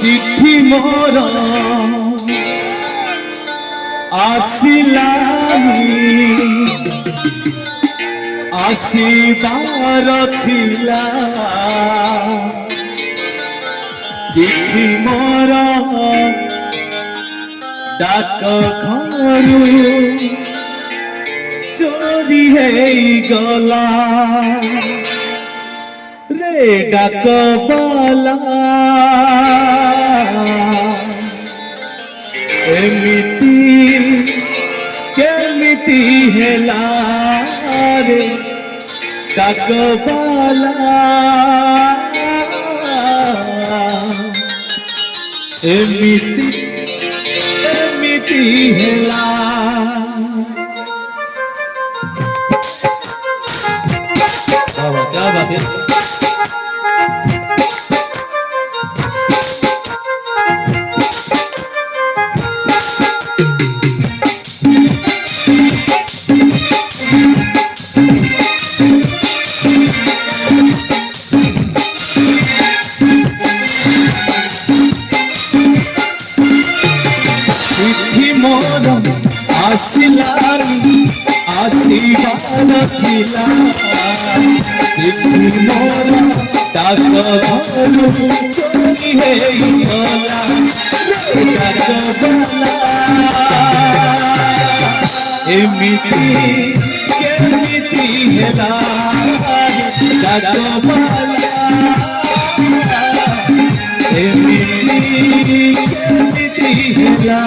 चिट्ठी मोर आसिलानी आसिबार थिला चिट्ठी मोर डाक घरू चोरी है गला रे डाक बाला एमिति केमिति हेला रे डाक बाला एमिति केमिति हेला क्या बात है। चिट्ठी मोर आसिलानी आसिबार थिला चिट्ठी मोर डाक घरू चोरी है गला डाक बाला एमिति केमिति हेला डाक बाला एमिति केमिति हेला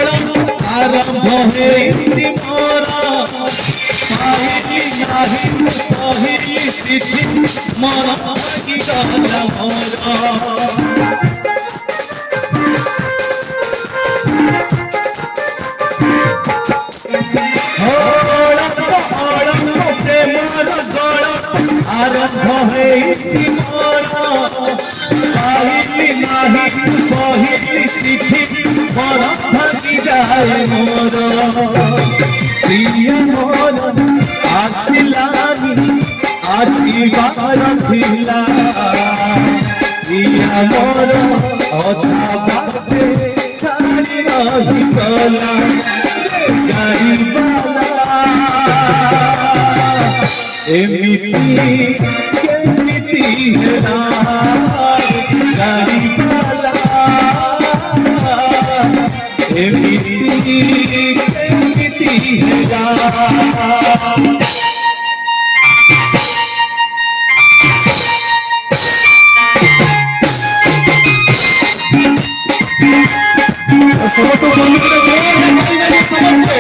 आरंभ होइछि मोर पाहिली नाही पहिली चिट्ठी मोर की गला मोर आरंभ होइछि मोर पाहिली नाही पहिली चिट्ठी मोर भागी जाए मोर प्रिय मोर आसिलानी आसिबार थिला प्रिय मोर अधा बाटे छाड़ी रही गला गाड़ी बाला एमिति केमिति हेला गाड़ी बाला एमिति केमिति हेला समस्त बंधु को समझते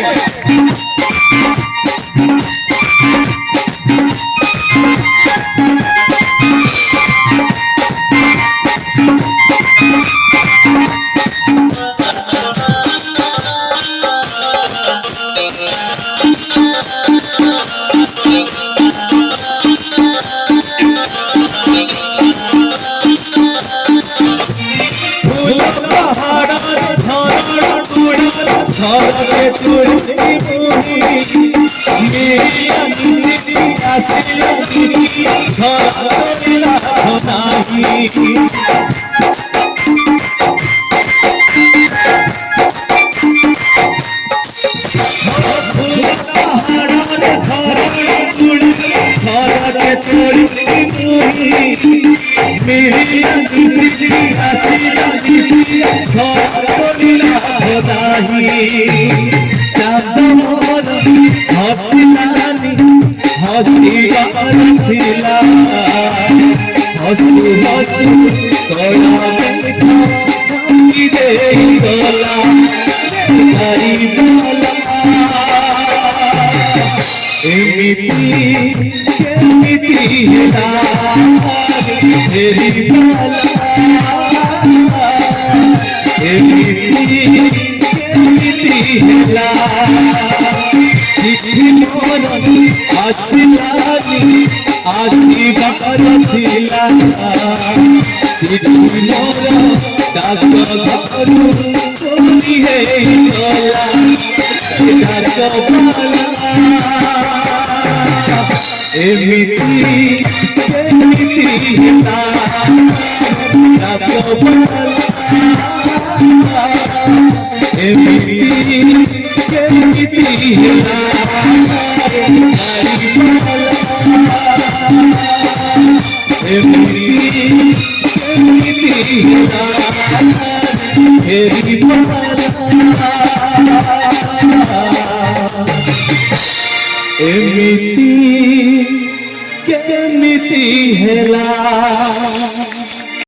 झरके तुलसी मुही मेरी अंजलि आसिलानी घर कोइला नाही मेरी अंजलि आसिलानी घर कोइला नाही चांद मोर हसिलानी हसी बार थिला हसु हसु तोड़ा देखा कि दे गला तारी बाला एमिति केमिति हेला तेरी बाला एमिति केमिति हेला चिट्ठी मोर आसिलानी आसिबार थिला चिट्ठी मोर डाक घरू चोरी हे गला डाक बाला एमिति केमिति हेला डाक बाला एमिति केमिति हेला तारी बाला एमिति केमिति हेला तेरी बाला एमिति केमिति हेला।